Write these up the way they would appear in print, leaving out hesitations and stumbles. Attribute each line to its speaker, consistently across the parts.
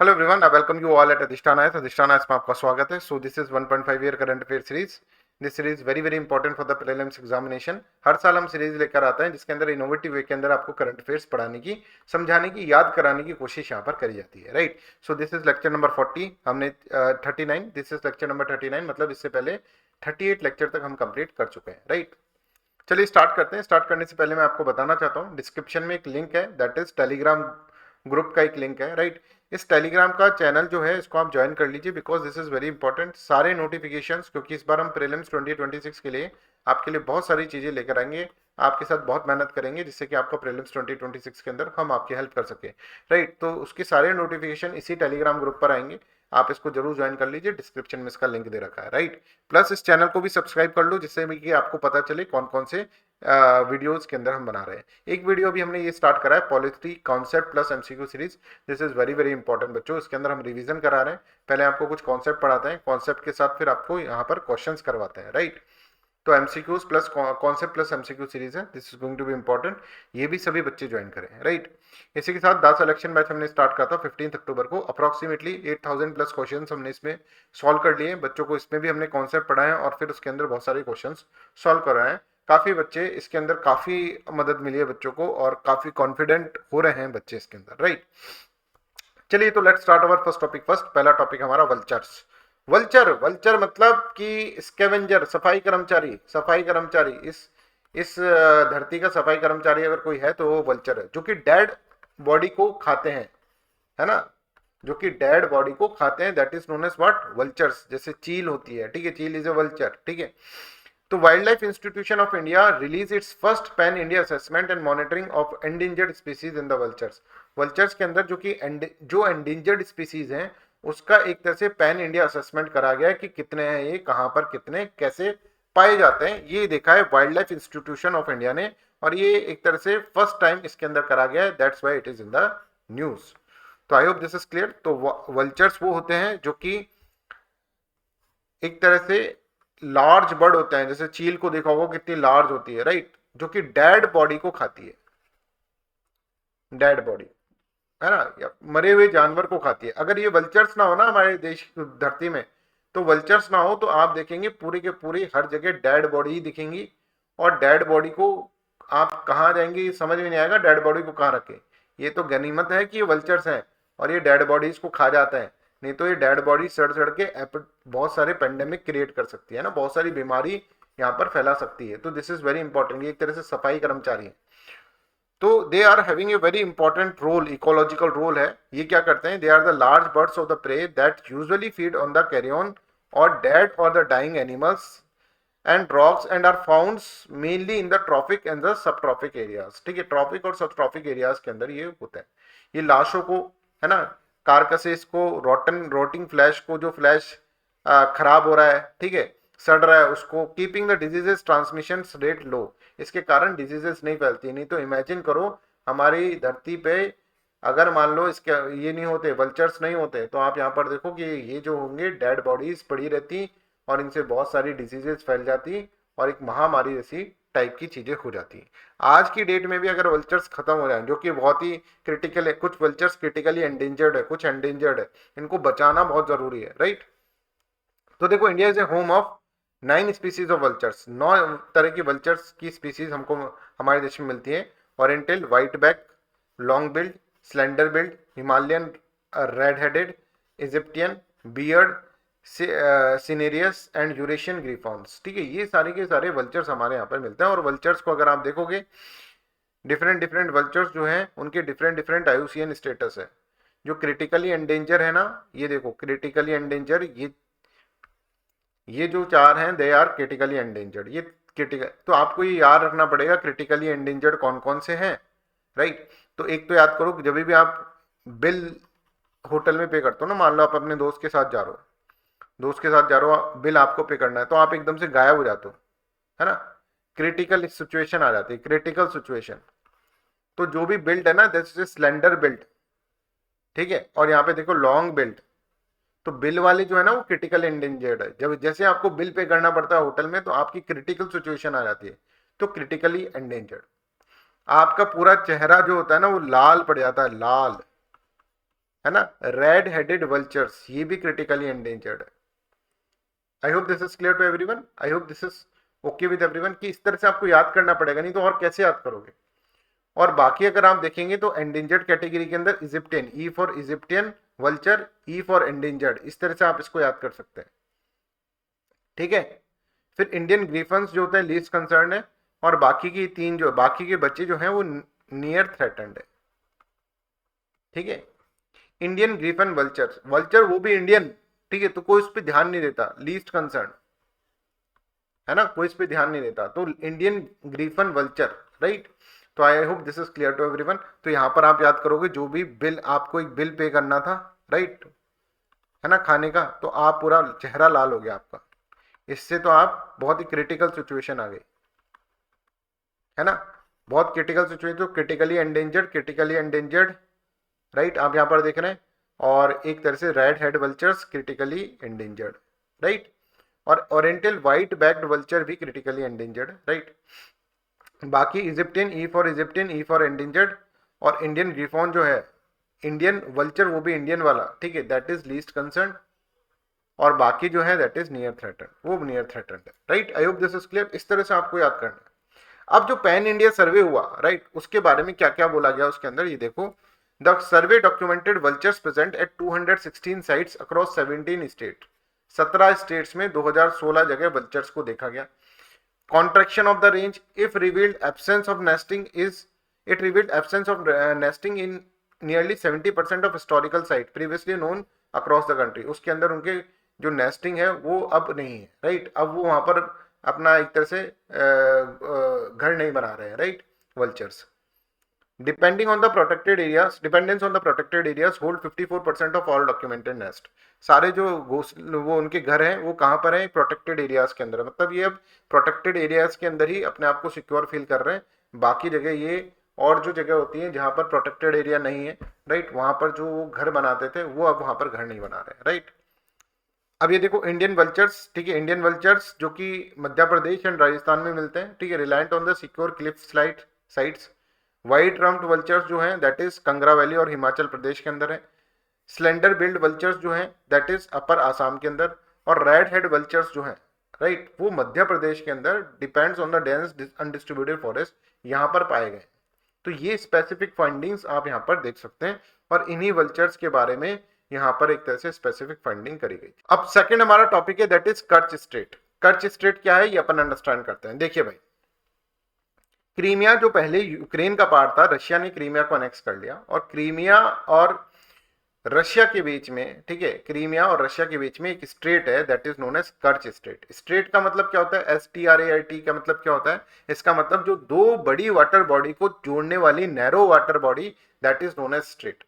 Speaker 1: Hello everyone, I welcome you all at Adhishthana S. Adhishthana S में आपका स्वागत है। So this is 1.5 year current affair series. This series very very important for the prelims examination. हर साल हम series लेकर आते हैं जिसके अंदर इनोवेटिव वे के अंदर आपको करंट अफेयर्स पढ़ाने की, समझाने की, याद कराने की कोशिश यहाँ पर करी जाती है, right. So this is lecture number 40। हमने 39, दिस इज लेक्चर नंबर 39, मतलब इससे पहले 38 लेक्चर तक हम कंप्लीट कर चुके हैं, राइट। चलिए स्टार्ट करते हैं। स्टार्ट करने से पहले मैं आपको बताना चाहता हूँ, डिस्क्रिप्शन में एक लिंक है, दैट इज टेलीग्राम ग्रुप का एक लिंक है, राइट। इस टेलीग्राम का चैनल जो है इसको आप ज्वाइन कर लीजिए, because this is very important. सारे नोटिफिकेशंस, क्योंकि इस बार हम प्रीलिम्स 2026 के लिए आपके लिए बहुत सारी चीजें लेकर आएंगे, आपके साथ बहुत मेहनत करेंगे जिससे कि आपका प्रीलिम्स 2026 के अंदर हम आपकी हेल्प कर सके, राइट। तो उसके सारे नोटिफिकेशन इसी टेलीग्राम ग्रुप पर आएंगे, आप इसको जरूर ज्वाइन कर लीजिए। डिस्क्रिप्शन में इसका लिंक दे रखा है, राइट। प्लस इस चैनल को भी सब्सक्राइब कर लो जिससे कि आपको पता चले कौन कौन से वीडियोस के अंदर हम बना रहे हैं। एक वीडियो भी हमने ये स्टार्ट करा है, polity concept plus MCQ series. This is very very important बच्चों। इसके अंदर हम रिवीजन करा रहे हैं, पहले आपको कुछ कॉन्सेप्ट पढ़ाते हैं, कॉन्सेप्ट के साथ फिर आपको यहाँ पर क्वेश्चंस करवाते हैं, राइट। तो MCQs plus concept plus MCQ series है, this is going to be important. ये भी सभी बच्चे ज्वाइन करें, राइट। इसी के साथ 10 सिलेक्शन बैच हमने स्टार्ट करा था 15 अक्टूबर को। अप्रॉक्सीमेटली 8000 प्लस क्वेश्चन हमने इसमें सॉल्व कर लिए। बच्चों को इसमें भी हमने कॉन्सेप्ट पढ़ाए हैं और फिर उसके अंदर बहुत सारे क्वेश्चन सॉल्व कराए हैं। काफी बच्चे इसके अंदर, काफी मदद मिली है बच्चों को और काफी कॉन्फिडेंट हो रहे हैं बच्चे इसके अंदर, राइट। चलिए तो let's start our first topic first. पहला टॉपिक हमारा वल्चर्स। वल्चर, वल्चर मतलब कि स्कैवेंजर, सफाई कर्मचारी। सफाई कर्मचारी, इस धरती का सफाई कर्मचारी अगर कोई है तो वो वल्चर है, जो कि डेड बॉडी को खाते हैं, है ना। जो कि डेड बॉडी को खाते हैं, that is known as what, vultures. जैसे चील होती है, ठीक है, चील इज ए वल्चर, ठीक है। तो wild life institution of India release it's first pan India assessment and monitoring of endangered species in the vultures. Vultures के अंदर जो एंडेंजर्ड स्पीसीज हैं उसका एक तरह से पैन इंडिया असेसमेंट करा गया है कि कितने हैं ये, कहां पर कितने कैसे पाए जाते हैं, ये देखा है wild life institution of India ने। और ये एक तरह से फर्स्ट टाइम इसके अंदर करा गया है, that's why it is in the news. तो I hope this is clear. तो वल्चर्स वो होते हैं जो कि एक तरह से लार्ज बर्ड होते हैं, जैसे चील को देखा होगा कितनी लार्ज होती है, राइट, जो कि डेड बॉडी को खाती है, डेड बॉडी, है ना, या मरे हुए जानवर को खाती है। अगर ये वल्चर्स ना हो ना हमारे देश धरती में, तो वल्चर्स ना हो तो आप देखेंगे पूरी के पूरी हर जगह डेड बॉडी ही दिखेंगी। और डेड बॉडी को आप कहाँ जाएंगे समझ में नहीं आएगा, डेड बॉडी को कहाँ रखें। ये तो गनीमत है कि ये वल्चर्स हैं और ये डेड बॉडीज को खा जाता है, नहीं तो ये डेड बॉडी सड़ सड़ के बहुत सारे पेंडेमिक क्रिएट कर सकती है ना, बहुत सारी बीमारी यहाँ पर फैला सकती है। तो दिस इज वेरी इंपॉर्टेंट। ये एक तरह से सफाई कर्मचारी है, तो they are having a very important role, ecological role है। ये क्या करते हैं, they are the large birds of the prey that usually feed on the carrion और डेड और the dying animals and rocks and are found mainly in the tropic and the sub tropic areas. ठीक है, tropic और सब tropic areas के अंदर ये होता है। ये लाशों को, है ना, कारकसेस को, रोटिंग फ्लैश को, जो फ्लैश खराब हो रहा है, ठीक है, सड़ रहा है, उसको keeping the diseases transmission rate low. इसके कारण डिजीजेस नहीं फैलती। नहीं तो इमेजिन करो हमारी धरती पे अगर मान लो इसके ये नहीं होते, वल्चर्स नहीं होते, तो आप यहाँ पर देखो कि ये जो होंगे डेड बॉडीज पड़ी रहती और इनसे बहुत सारी डिजीजेस फैल जाती और एक महामारी जैसी टाइप की चीजें हो जाती। आज की डेट में भी अगर वल्चर्स खत्म हो जाए, जो कि बहुत ही क्रिटिकल है, कुछ वल्चर्स क्रिटिकली एंडेंजर्ड है, कुछ एंडेंजर्ड है, इनको बचाना बहुत जरूरी है, राइट। तो देखो, India is a home of 9 species of vultures. 9 तरह की वल्चर्स की स्पीसीज हमको हमारे देश में मिलती है। Oriental white back, long build, slender build, Himalayan red headed, Egyptian, beard, cinereous and Eurasian griffons. ठीक है, ये सारे के सारे वल्चर्स हमारे यहाँ पर मिलते हैं। और वल्चर्स को अगर आप देखोगे, डिफरेंट डिफरेंट वल्चर्स जो हैं उनके डिफरेंट डिफरेंट आयुसीएन स्टेटस है। जो क्रिटिकली एंडेंजर है ना, ये देखो क्रिटिकली एंडेंजर, ये जो 4 हैं दे आर क्रिटिकली एंडेंजर्ड। ये क्रिटिकल, तो आपको ये याद रखना पड़ेगा क्रिटिकली एंडेंजर्ड कौन कौन से हैं, राइट। तो एक तो याद करो कि जब भी आप बिल होटल में पे करते हो ना, मान लो आप अपने दोस्त के साथ जा रहे हो, दोस्त के साथ जा रहे हो, बिल आपको पे करना है, तो आप एकदम से गायब हो जाते हो, है ना, क्रिटिकल सिचुएशन आ जाती है, क्रिटिकल सिचुएशन। तो जो भी बिल्ड है ना, दैट्स ए स्लेंडर बिल्ड, ठीक है। और यहाँ पे देखो लॉन्ग बिल्ड, तो बिल वाले जो है ना वो क्रिटिकल एंडेंजर्ड है। जब जैसे आपको बिल पे करना पड़ता है होटल में, तो आपकी क्रिटिकल सिचुएशन आ जाती है, तो क्रिटिकली एंडेंजर्ड। आपका पूरा चेहरा जो होता है ना वो लाल पड़ जाता है, लाल, है ना, रेड हेडेड वल्चर्स ये भी क्रिटिकली एंडेंजर्ड है। I hope this is clear to everyone, I hope this is okay with everyone, कि इस तरह से आपको याद करना पड़ेगा, नहीं तो और कैसे याद करोगे। और बाकी अगर आप देखेंगे तो एंडेंजर्ड कैटेगरी के अंदर Egyptian, E for Egyptian, vulture, E for endangered, इस तरह से आप इसको याद कर सकते हैं। ठीक है, फिर इंडियन ग्रीफन्स जो होता है लीस्ट कंसर्न है, और बाकी की तीन जो बाकी के बच्चे जो हैं वो नियर थ्रेटन्ड है। ठीक है, इंडियन ग्रीफन वल्चर, वल्चर वो भी इंडियन, ठीक है, तो कोई उस पर ध्यान नहीं देता, लीस्ट कंसर्न है ना, कोई इस पे ध्यान नहीं देता, तो इंडियन ग्रीफन वल्चर, राइट। तो I hope this is clear to everyone. तो यहां पर आप याद करोगे जो भी बिल, आपको एक बिल पे करना था, राइट, है ना, खाने का, तो आप पूरा चेहरा लाल हो गया आपका, इससे तो आप बहुत ही क्रिटिकल सिचुएशन आ गई, है ना, बहुत क्रिटिकल सिचुएशन, तो क्रिटिकली एंडेंजर्ड, राइट, आप यहां पर देख रहे हैं, और एक तरह से red head vultures critically endangered, right, और ओरिएंटल व्हाइट बैक्ड वल्चर भी क्रिटिकली एंडेंजर्ड, राइट। बाकी Egyptian, E for Egyptian, E for endangered, और इंडियन ग्रीफॉन जो है, इंडियन वल्चर वो भी इंडियन वाला, ठीक है, दैट इज लीस्ट कंसर्न, और बाकी जो है दैट इज नियर थ्रेटन, वो नियर थ्रेटन है, right. I hope this is clear, इस तरह से आपको याद करना है। अब जो पैन इंडिया सर्वे हुआ, राइट, उसके बारे में क्या क्या बोला गया उसके अंदर, ये देखो, the survey documented vultures present at 216 sites across 17 state, 17 states में 2016 जगह वल्चर्स को देखा गया। Contraction of the range, if revealed absence of nesting is, it revealed absence of nesting in nearly 70% of historical site previously known across the country। उसके अंदर उनके जो nesting है वो अब नहीं है, राइट, अब वो वहां पर अपना एक तरह से घर नहीं बना रहे हैं, right, vultures. Depending on the protected areas, dependence on the protected areas hold 54% of all documented nest। सारे जो वो उनके घर हैं वो कहाँ पर हैं, प्रोटेक्टेड एरियाज के अंदर, मतलब ये अब प्रोटेक्टेड एरियाज के अंदर ही अपने आप को सिक्योर फील कर रहे हैं, बाकी जगह ये और जो जगह होती है जहाँ पर प्रोटेक्टेड एरिया नहीं है, राइट, वहां पर जो वो घर बनाते थे वो अब वहां पर घर नहीं बना रहे, राइट। अब ये देखो इंडियन वल्चर्स, ठीक है, इंडियन वल्चर्स जो कि मध्य प्रदेश एंड राजस्थान में मिलते हैं, ठीक है, reliant on the secure Cliff slide sites. White rumped vultures जो हैं दैट इज कंगरा वैली और हिमाचल प्रदेश के अंदर है। स्लेंडर बिल्ड वल्चर्स जो हैं दैट इज अपर आसाम के अंदर, और रेड हेड वल्चर्स जो हैं, राइट, वो मध्य प्रदेश के अंदर depends on the dense undistributed forest यहाँ पर पाए गए। तो ये स्पेसिफिक फाइंडिंग्स आप यहाँ पर देख सकते हैं, और इन्हीं वल्चर्स के बारे में यहाँ पर एक तरह से स्पेसिफिक फाइंडिंग करी गई। अब सेकंड हमारा टॉपिक है that is Kutch straight. Kutch straight क्या है ये अपन अंडरस्टैंड करते हैं। देखिए भाई, क्रीमिया जो पहले यूक्रेन का पार्ट था, रशिया ने क्रीमिया को अनेक्स कर लिया, और क्रीमिया और रशिया के बीच में, ठीक है, क्रीमिया और रशिया के बीच में एक स्ट्रेट है that is known as Kutch strait. Strait का मतलब क्या होता है, STRAIT का मतलब क्या होता है, इसका मतलब जो दो बड़ी वाटर बॉडी को जोड़ने वाली narrow water body that is known as strait.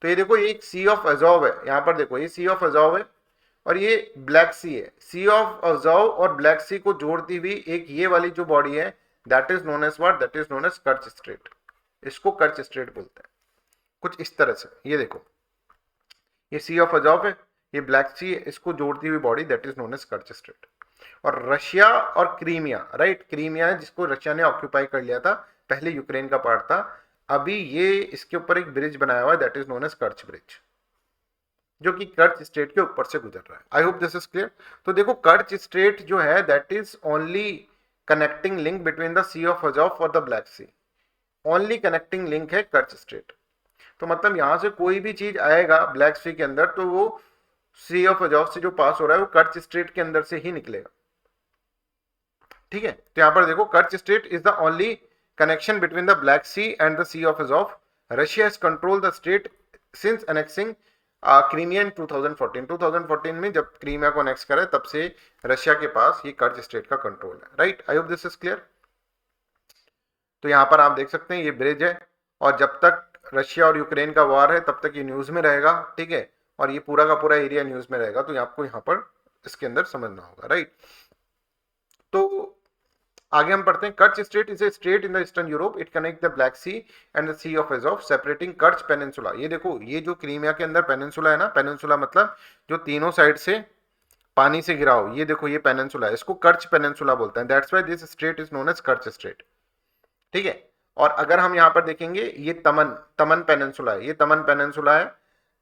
Speaker 1: तो ये देखो, ये एक सी ऑफ अजॉव है, यहाँ पर देखो ये सी ऑफ अजॉव है, और ये ब्लैक सी है। सी ऑफ अजॉव और ब्लैक सी को जोड़ती हुई एक ये वाली जो बॉडी है that is known as what, that is known as Kutch strait. इसको कच्छ स्ट्रेट बोलते हैं, कुछ इस तरह से। ये देखो, ये सी ऑफ अजॉव है, ये ब्लैक सी है, इसको जोड़ती हुई body that is known as Kutch strait. और रशिया और क्रीमिया, राइट, क्रीमिया है जिसको रशिया ने ऑक्यूपाई कर लिया था, पहले यूक्रेन का पार्ट था, अभी ये इसके ऊपर एक ब्रिज बनाया हुआ है that is known as Kerch bridge, जो कि कच्छ स्ट्रेट के ऊपर से गुजर रहा है। I hope this is clear. तो देखो, कच्छ स्ट्रेट जो है that is only connecting link between the Sea of Azov और the Black Sea, only connecting link है कच्छ स्ट्रेट। तो मतलब यहां से कोई भी चीज आएगा ब्लैक सी के अंदर तो वो सी ऑफ अजॉव से जो पास हो रहा है वो कच्छ स्ट्रेट के अंदर से ही निकलेगा, ठीक है। तो यहां पर देखो, Kutch strait is the only connection between the Black Sea and the Sea of Azov. Russia has control the strait since annexing Crimea in 2014 में जब क्रीमिया को अनेक्स करे तब से रशिया के पास ये कच्छ स्ट्रेट का कंट्रोल है, right. I hope this is clear. तो यहां पर आप देख सकते हैं ये ब्रिज है, और जब तक रशिया और यूक्रेन का वार है तब तक ये न्यूज में रहेगा, ठीक है, और ये पूरा का पूरा एरिया न्यूज में रहेगा, तो आपको यहाँ पर इसके अंदर समझना होगा, राइट। तो आगे हम पढ़ते हैं, Kutch strait is a strait in the eastern Europe, it connect the Black Sea and the Sea of Azov separating Kutch peninsula. ये देखो, ये जो क्रीमिया के अंदर पेनिनसुला है ना, पेनिनसुला मतलब जो तीनों साइड से पानी से घिरा हो, ये देखो ये पेनिनसुला है, इसको कच्छ पेनिनसुला बोलते हैं, that's why this strait is known as Kutch strait, ठीक है। और अगर हम यहाँ पर देखेंगे, ये तमन पेनिनसुला है, ये तमन पेनिनसुला है,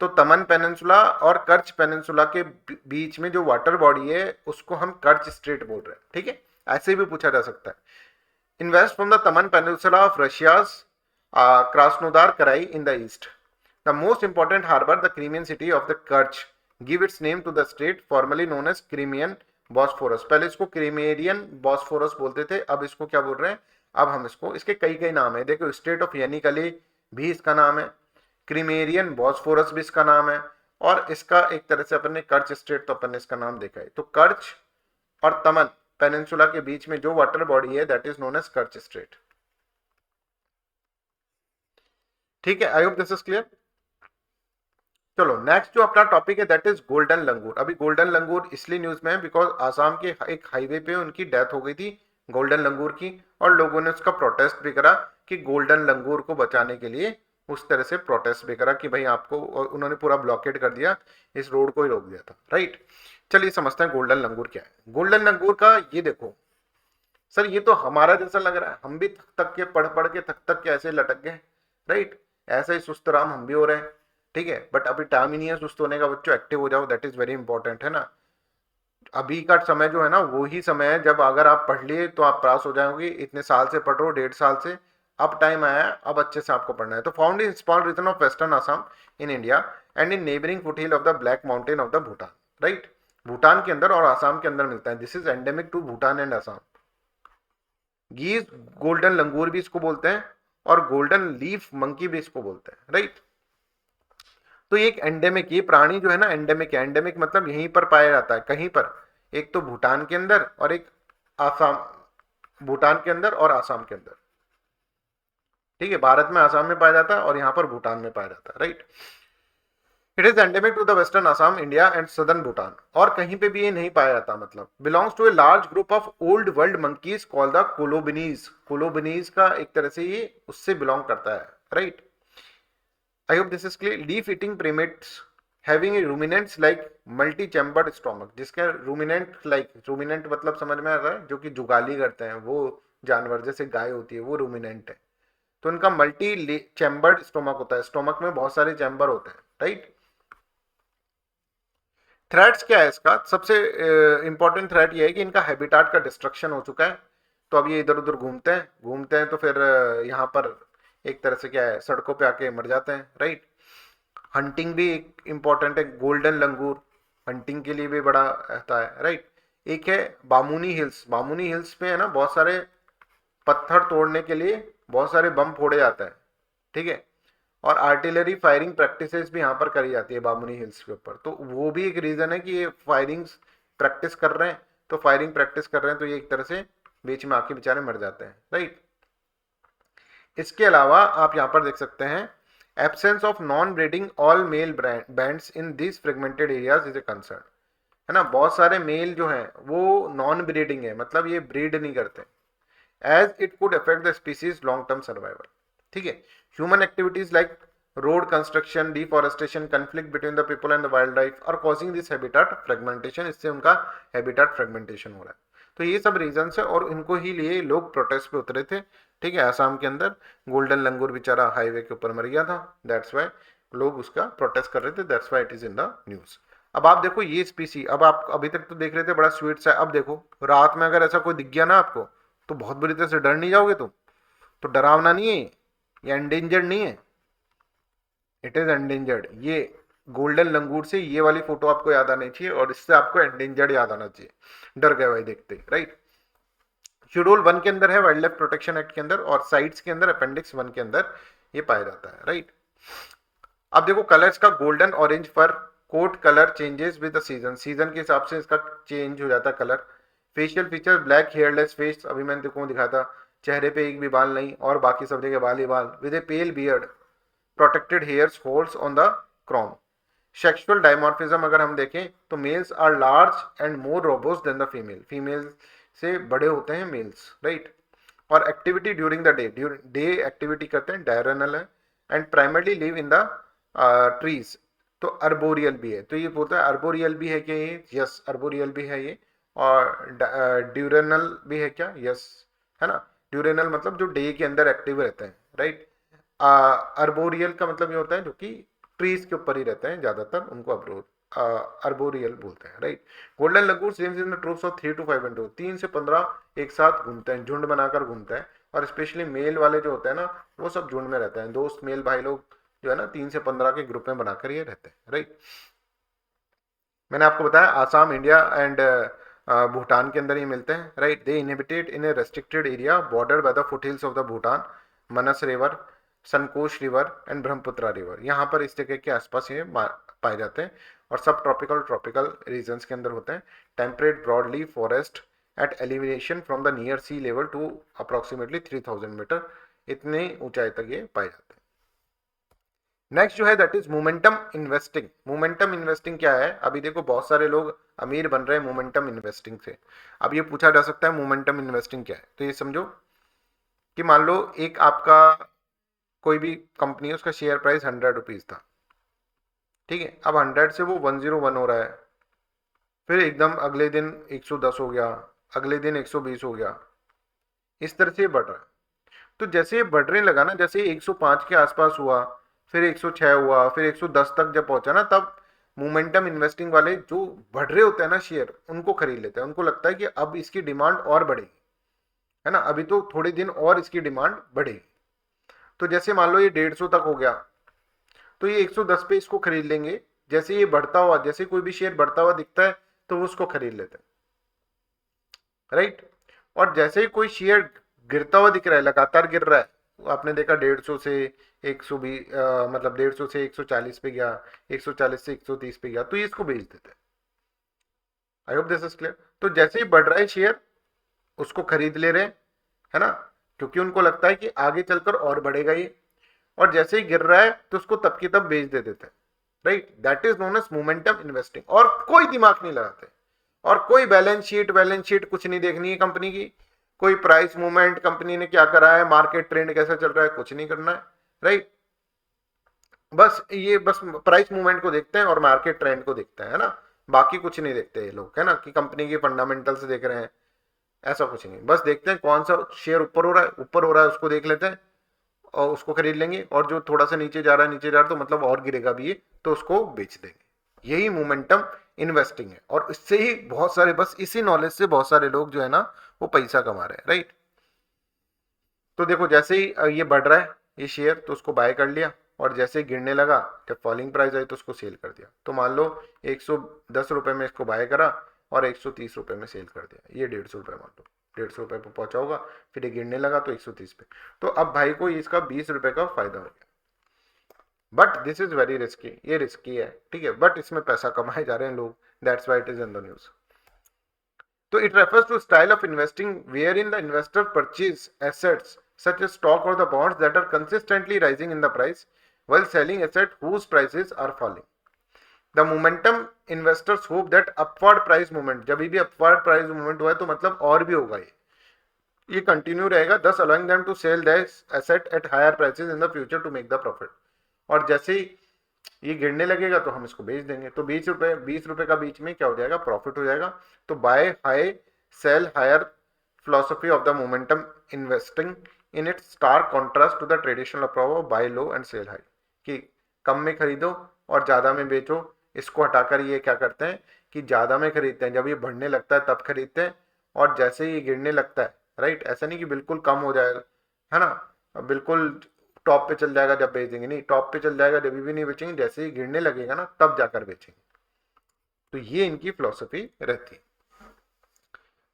Speaker 1: तो तमन पेनिनसुला और कर्च पेनिनसुला के बीच में जो वाटर बॉडी है उसको हम कर्च स्ट्रेट बोल रहे हैं, ठीक है, ऐसे भी पूछा जा सकता है। In west from the Taman peninsula of Russia's Krasnodar Krai in the east, the most important harbour the Crimean city of the Kerch give its name to the strait formerly known as Crimean Bosporus. पहले इसको क्रीमेरियन Bosphorus बोलते थे, अब इसको क्या बोल रहे हैं, अब हम इसको, इसके कई कई नाम है, देखो स्टेट ऑफ यानिकली भी इसका नाम है, क्रीमेरियन बॉस्फोरस भी इसका नाम है, और इसका एक तरह से अपन ने कर्च स्टेट तो अपन ने इसका नाम देखा है। तो कर्च और तमन पेनिनसुला के बीच में जो वाटर बॉडी है that is known as Kerch strait. ठीक है, I hope this is clear. चलो नेक्स्ट जो अपना टॉपिक है दैट इज गोल्डन लंगूर। अभी गोल्डन लंगूर इसलिए न्यूज में है बिकॉज आसाम के एक हाईवे पे उनकी डेथ हो गई थी गोल्डन लंगूर की, और लोगों ने उसका प्रोटेस्ट भी करा कि गोल्डन लंगूर को बचाने के लिए उस तरह से प्रोटेस्ट भी करा कि भाई आपको, और उन्होंने पूरा ब्लॉकेड कर दिया, इस रोड को ही रोक दिया था, राइट। चलिए समझते हैं गोल्डन लंगूर क्या है। गोल्डन लंगूर का ये देखो सर, ये तो हमारा जैसा लग रहा है, हम भी थक थक के पढ़ पढ़ के थक थक के ऐसे लटक गए, राइट, ऐसा ही सुस्त राम हम भी हो रहे हैं, ठीक है, बट अभी टाइम ही नहीं है सुस्त होने का, बच्चों एक्टिव हो जाओ, दैट इज वेरी इंपॉर्टेंट, है ना। अभी का समय जो है ना वो ही समय है जब अगर आप पढ़ लिए तो आप पास हो जाओगे, इतने साल से पढ़ रहे हो, 1.5 साल से, अब टाइम आया है, अब अच्छे से आपको पढ़ना है। तो found in small region of western Assam in India and in neighbouring foothill of the Black Mountain of the Bhutan, right, Bhutan के अंदर और आसाम के अंदर मिलता है। This is endemic to Bhutan and Assam. Gee's golden langur भी इसको बोलते हैं और गोल्डन लीफ मंकी भी इसको बोलते हैं, राइट। तो ये एक एंडेमिक, ये प्राणी जो है ना एंडेमिक है, एंडेमिक मतलब यहीं पर पाया जाता है, कहीं पर, एक तो भूटान के अंदर और एक आसाम, भूटान के अंदर और आसाम के अंदर, ठीक है, भारत में आसाम में पाया जाता है और यहाँ पर भूटान में पाया जाता है, right. It is endemic to the western Assam, India and southern Bhutan, और कहीं पे भी ये नहीं पाया जाता, मतलब belongs to a large group of old world monkeys called the colobines. Colobines का एक तरह से ये उससे बिलोंग करता है, right. I hope this is clear. Leaf-eating primates having a ruminants like multi-chambered stomach, जिसका ruminant like, ruminant मतलब समझ में आ रहा है, जो कि जुगाली करते हैं वो जानवर, जैसे गाय होती है वो ruminant है। तो उनका मल्टी चैम्बर्ड स्टोमक होता है, स्टोमक में बहुत सारे चैम्बर होते हैं, राइट। थ्रेट्स क्या है इसका, सबसे इंपॉर्टेंट थ्रेट ये है कि इनका हैबिटाट का डिस्ट्रक्शन हो चुका है, तो अब ये इधर उधर घूमते हैं तो फिर यहाँ पर एक तरह से क्या है, सड़कों पे आके मर जाते हैं, राइट। हंटिंग भी एक इंपॉर्टेंट है, गोल्डन लंगूर हंटिंग के लिए भी बड़ा रहता है, राइट। एक है बामुनी हिल्स, बामुनी हिल्स पे है ना बहुत सारे पत्थर तोड़ने के लिए बहुत सारे बम फोड़े जाते हैं, ठीक है, और आर्टिलरी फायरिंग प्रैक्टिसेस भी यहाँ पर करी जाती है बामुनी हिल्स के ऊपर, तो वो भी एक रीजन है कि ये फायरिंग प्रैक्टिस कर रहे हैं, तो फायरिंग प्रैक्टिस कर रहे हैं तो ये एक तरह से बीच में आके बेचारे मर जाते हैं, राइट। इसके अलावा आप यहाँ पर देख सकते हैं absence of non breeding all mail bands in this fragmented areas is a concern, है ना, बहुत सारे मेल जो हैं वो नॉन ब्रीडिंग है, मतलब ये ब्रीड नहीं करते, as it could affect the species long term survival, ठीक है। Human activities like road construction, deforestation, conflict between the people and the wildlife are causing this habitat fragmentation, इससे उनका habitat fragmentation हो रहा है। तो ये सब रीजन है और इनको ही लिए लोग प्रोटेस्ट पे उतरे थे, ठीक है, आसाम के अंदर गोल्डन लंगूर बेचारा हाईवे के ऊपर मर गया था, दैट्स वाई लोग उसका प्रोटेस्ट कर रहे थे, that's why it is in the news. अब आप देखो ये स्पीसी, अब आप अभी तक तो देख रहे थे बड़ा स्वीट सा, अब देखो रात में अगर ऐसा कोई दिख गया ना आपको तो बहुत बुरी तरह से डर नहीं जाओगे तुम, तो डरावना नहीं है ये एंडेंजर्ड नहीं है, इट इज एंडेंजर्ड। ये गोल्डन लंगूर से ये वाली फोटो आपको याद आनी चाहिए और इससे आपको एंडेंजर्ड याद आना चाहिए, डर गए भाई देखते, राइट। शेड्यूल 1 के अंदर है वाइल्ड लाइफ प्रोटेक्शन एक्ट के अंदर, और साइट्स के अंदर अपेंडिक्स 1 के अंदर ये पाया जाता है, राइट। अब देखो कलर्स का, golden orange fur coat colour changes with the season, season के हिसाब से इसका चेंज हो जाता है colour. Facial feature black hairless face, अभी मैंने देखो दिखा था, चेहरे पे एक भी बाल नहीं और बाकी सब जगह बाल ही बाल, with a pale beard, protected hairs holds on the crown. Sexual dimorphism अगर हम देखें तो males are large and more robust than the female, female से बड़े होते हैं मेल्स, राइट। और activity during the day activity करते हैं, डायरनल है, and primarily live in the trees, तो अर्बोरियल भी है, तो ये बोलता है अर्बोरियल भी है क्या ये, यस अर्बोरियल भी है ये, और ड्यूरेनल भी है क्या, यस, है ना। ड्यूरेनल मतलब जो डे के अंदर एक्टिव रहते हैं, राइट। अर्बोरियल का मतलब ये होता है जो कि ट्रीज के ऊपर ही रहते हैं ज्यादातर, उनको अर्बोरियल बोलते हैं, right. Golden langur swims in the troops of 3 to 5 individual, 3 से 15 एक साथ घूमते हैं, झुंड बनाकर घूमते हैं, और स्पेशली मेल वाले जो होते हैं ना वो सब झुंड में रहते हैं, दोस्त मेल भाई लोग जो है ना 3 से 15 के ग्रुप में बनाकर ये रहते हैं, राइट। मैंने आपको बताया आसाम, इंडिया एंड भूटान के अंदर ये मिलते हैं, right. They inhabited in a restricted area border by the foothills of the Bhutan, Manas river, Sankosh river and Brahmaputra river, यहाँ पर इस जगह के आसपास ये पाए जाते हैं, और सब ट्रॉपिकल ट्रॉपिकल रीजन्स के अंदर होते हैं। Temperate broadleaf forest at elevation from the near sea level to approximately 3000 metre, इतनी ऊंचाई तक ये पाए जाते हैं। नेक्स्ट जो है that is momentum investing. Momentum investing क्या है? अभी देखो बहुत सारे लोग अमीर बन रहे हैं मोमेंटम इन्वेस्टिंग से। अब ये पूछा जा सकता है मोमेंटम इन्वेस्टिंग क्या है, तो ये समझो कि मान लो एक आपका कोई भी कंपनी है, उसका शेयर प्राइस 100 रुपीज था, ठीक है। अब 100 से वो 101 हो रहा है, फिर एकदम अगले दिन 110 हो गया, अगले दिन 120 हो गया, इस तरह से बढ़ रहा है। तो जैसे ये बढ़ने लगा ना, जैसे 105 के आसपास हुआ, फिर 106 हुआ, फिर 110 तक जब पहुंचा ना, तब मोमेंटम इन्वेस्टिंग वाले जो बढ़ रहे होते हैं ना शेयर, उनको खरीद लेते हैं। उनको लगता है कि अब इसकी डिमांड और बढ़ेगी, है ना, अभी तो थोड़े दिन और इसकी डिमांड बढ़ेगी। तो जैसे मान लो ये 150 तक हो गया, तो ये 110 पे इसको खरीद लेंगे। जैसे ये बढ़ता हुआ, जैसे कोई भी शेयर बढ़ता हुआ दिखता है तो वो उसको खरीद लेते हैं, राइट। और जैसे ही कोई शेयर गिरता हुआ दिख रहा है, लगातार गिर रहा है, आपने देखा 150 से 120, मतलब 150 से 140 पे गया, 140 से 130 पे गया, तो ये इसको बेच देते हैं। आई होप दिस इज क्लियर। तो जैसे ही बढ़ रहा है शेयर, उसको खरीद ले रहे हैं, है ना, क्योंकि उनको लगता है कि आगे चलकर और बढ़ेगा ये। और जैसे ही गिर रहा है तो उसको तब की तब बेच दे देते हैं, right. That is known as momentum investing. और कोई दिमाग नहीं लगाते, और कोई बैलेंस शीट कुछ नहीं देखनी है कंपनी की, कोई प्राइस मूवमेंट कंपनी ने क्या करा है, मार्केट ट्रेंड कैसा चल रहा है, कुछ नहीं करना है, राइट। बस प्राइस मूवमेंट को देखते हैं और मार्केट ट्रेंड को देखते हैं, है ना, बाकी कुछ नहीं देखते ये लोग, है ना, कि कंपनी की फंडामेंटल्स देख रहे हैं, ऐसा कुछ नहीं। बस देखते हैं कौन सा शेयर ऊपर हो रहा है, उसको देख लेते हैं और उसको खरीद लेंगे, और जो थोड़ा सा नीचे जा रहा है तो मतलब और गिरेगा भी ये, तो उसको बेच देंगे। यही मोमेंटम इन्वेस्टिंग है, और इससे ही बहुत सारे, बस इसी नॉलेज से बहुत सारे लोग जो है ना वो पैसा कमा रहे हैं, राइट। तो देखो जैसे ही ये बढ़ रहा है ये शेयर, तो उसको बाय कर लिया, और जैसे ही गिरने लगा, जब फॉलिंग प्राइस आई तो उसको सेल कर दिया। तो मान लो 110 रुपए में इसको बाय करा और 130 रुपए में सेल कर दिया, ये 150 रुपए मान लो 150 रुपए पे पहुंचा होगा, फिर ये गिरने लगा तो 130 पे, तो अब भाई को इसका 20 रुपए का फायदा हो गया। But this is very risky, ये रिस्की है, ठीक है, बट इसमें पैसा कमाए जा रहे हैं लोग, that's why it is in the news. So it refers to style of investing wherein the investor purchase assets such as stock or the bonds that are consistently rising in the price while selling assets whose prices are falling. The momentum investors hope that upward price movement, जब भी upward price movement हुआ है तो मतलब और भी होगा ये कंटिन्यू रहेगा, thus allowing them to sell their asset at higher prices in the future to make the profit. और जैसे ही ये गिरने लगेगा तो हम इसको बेच देंगे, तो 20 रुपए का बीच में क्या हो जाएगा, प्रॉफिट हो जाएगा। तो buy high sell higher philosophy of the momentum investing in its stark contrast to the traditional approach of buy low and sell high, कि कम में खरीदो और ज्यादा में बेचो। इसको हटाकर ये क्या करते हैं कि ज्यादा में खरीदते हैं, जब ये बढ़ने लगता है तब खरीदते हैं, और जैसे ही ये गिरने लगता है, राइट, ऐसा नहीं कि बिल्कुल कम हो जाएगा, है ना, बिल्कुल टॉप पे चल जाएगा जब बेच देंगे, नहीं, टॉप पे चल जाएगा जब भी नहीं बेचेंगे, जैसे ही गिरने लगेगा ना तब जाकर बेचेंगे। तो ये इनकी फिलोसफी रहती है।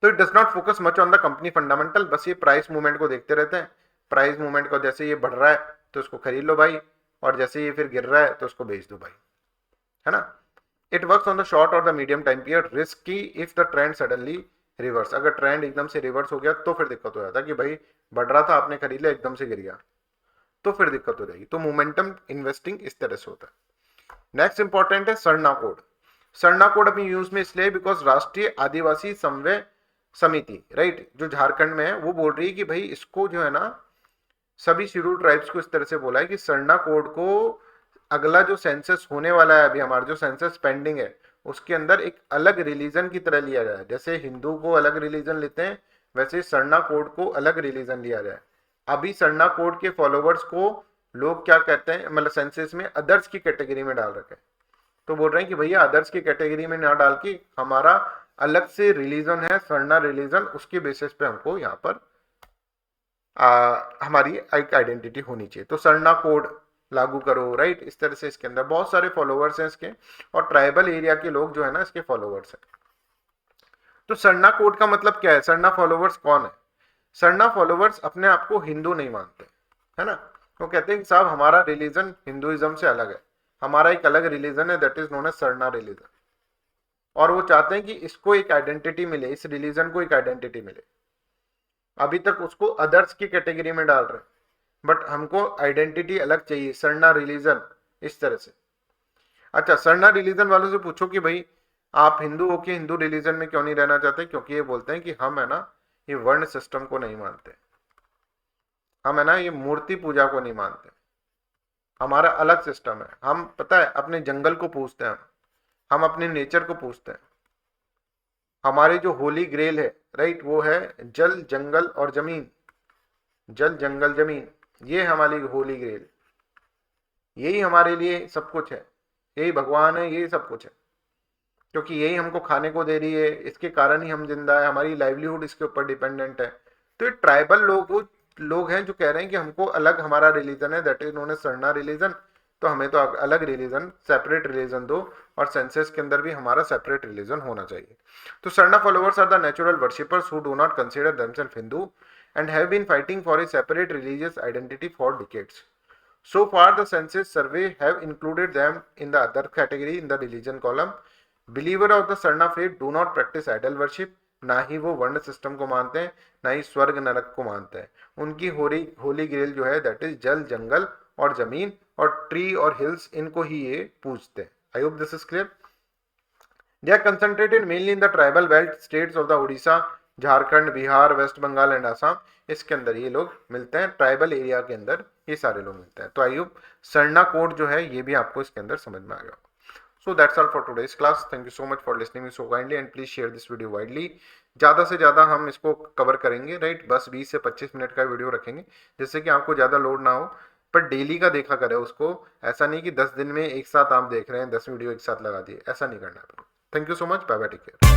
Speaker 1: तो it does not focus much on the company fundamental, बस ये प्राइस मूवमेंट को देखते रहते हैं। प्राइस मूवमेंट को जैसे ये बढ़ रहा है तो उसको खरीद लो भाई, और जैसे ये फिर गिर रहा है तो उसको बेच दो भाई, है ना। It works on the short और the medium time period, risky if the trend suddenly reverse, अगर ट्रेंड एकदम से रिवर्स हो गया तो फिर दिक्कत हो जाता है कि भाई बढ़ रहा था आपने खरीद लिया, एकदम से गिर गया तो फिर दिक्कत हो जाएगी। तो मोमेंटम इन्वेस्टिंग इस तरह से होता है। नेक्स्ट इंपॉर्टेंट है सरना कोड। सरना कोड अपनी यूज में इसलिए बिकॉज राष्ट्रीय आदिवासी समन्वय समिति, राइट, जो झारखंड में है, वो बोल रही है कि भाई इसको जो है ना सभी शेड्यूल ट्राइब्स को इस तरह से बोला है कि सरना कोड को अगला जो सेंसस होने वाला है, अभी हमारा जो सेंसस पेंडिंग है उसके अंदर एक अलग रिलीजन की तरह लिया जाए। जैसे हिंदू को अलग रिलीजन लेते हैं, वैसे सरना कोड को अलग रिलीजन लिया जाए। अभी सरना कोड के फॉलोवर्स को लोग क्या कहते हैं, मतलब सेंसस में अदर्स की कैटेगरी में डाल रखे हैं। तो बोल रहे हैं कि भैया अदर्स की कैटेगरी में ना डाल के हमारा अलग से रिलीजन है, सरना रिलीजन, उसके बेसिस पे हमको यहाँ पर हमारी एक आइडेंटिटी होनी चाहिए। तो सरना कोड लागू करो, राइट। इस तरह से इसके अंदर बहुत सारे फॉलोवर्स हैं इसके, और ट्राइबल एरिया के लोग जो है ना इसके फॉलोवर्स हैं। तो सरना कोड का मतलब क्या है, सरना फॉलोवर्स कौन है? सरना फॉलोवर्स अपने आप को हिंदू नहीं मानते, है ना। वो कहते हैं कि साहब हमारा रिलीजन हिंदुइज्म से अलग है, हमारा एक अलग रिलीजन है, that is known as Sarna religion. और वो चाहते हैं कि इसको एक आइडेंटिटी मिले, इस रिलीजन को एक आइडेंटिटी मिले। अभी तक उसको अदर्स की कैटेगरी में डाल रहे हैं, बट हमको आइडेंटिटी अलग चाहिए, सरना रिलीजन, इस तरह से। अच्छा, सरना रिलीजन वालों से पूछो कि भाई आप हिंदू हो के हिंदू रिलीजन में क्यों नहीं रहना चाहते? क्योंकि ये बोलते हैं कि हम है ना ये वर्ण सिस्टम को नहीं मानते, हम है ना ये मूर्ति पूजा को नहीं मानते, हमारा अलग सिस्टम है। हम पता है अपने जंगल को पूजते हैं, हम अपने नेचर को पूजते हैं। हमारे जो होली ग्रेल है, राइट, वो है जल जंगल और जमीन, जल जंगल जमीन, ये हमारी होली ग्रेल, यही हमारे लिए सब कुछ है, यही भगवान है, यही सब कुछ है। क्योंकि यही हमको खाने को दे रही है, इसके कारण ही हम जिंदा है, हमारी लाइवलीहुड इसके ऊपर डिपेंडेंट है। तो ये ट्राइबल लोग हैं जो कह रहे हैं कि हमको अलग हमारा रिलीजन है, that is known as Sarna religion. तो हमें तो अलग रिलीजन, सेपरेट रिलीजन दो, और सेंसस के अंदर भी हमारा सेपरेट रिलीजन होना चाहिए। तो Sarna followers are the natural worshippers who do not consider themselves Hindu and have been fighting for a separate religious identity for decades. So far, the census survey have included them in the other category in the religion column. Believer of the Sarna faith do not practice idol worship. ना ही वो वर्ण system को मानते हैं, ना ही स्वर्ग नरक को मानते हैं। उनकी होली ग्रेल जो है दैट इज जल जंगल और जमीन और ट्री और हिल्स, इनको ही ये पूजते हैं। आई hope this is clear. They are concentrated mainly in the tribal belt states of the Odisha, Jharkhand, Bihar, West Bengal and Assam. इसके अंदर ये लोग मिलते हैं, ट्राइबल एरिया के अंदर ये सारे लोग मिलते हैं। तो आई होप सरना कोड जो है ये भी आपको इसके अंदर समझ में आ गया। So that's all for today's class. Thank you so much for listening me so kindly and please share this video widely. ज़्यादा से ज़्यादा हम इसको कवर करेंगे, राइट। बस 20 से 25 मिनट का वीडियो रखेंगे जिससे कि आपको ज़्यादा लोड ना हो, पर डेली का देखा करें उसको। ऐसा नहीं कि 10 दिन में एक साथ आप देख रहे हैं 10 वीडियो एक साथ लगा दिए, ऐसा नहीं करना है। Thank you so much, bye bye, take care.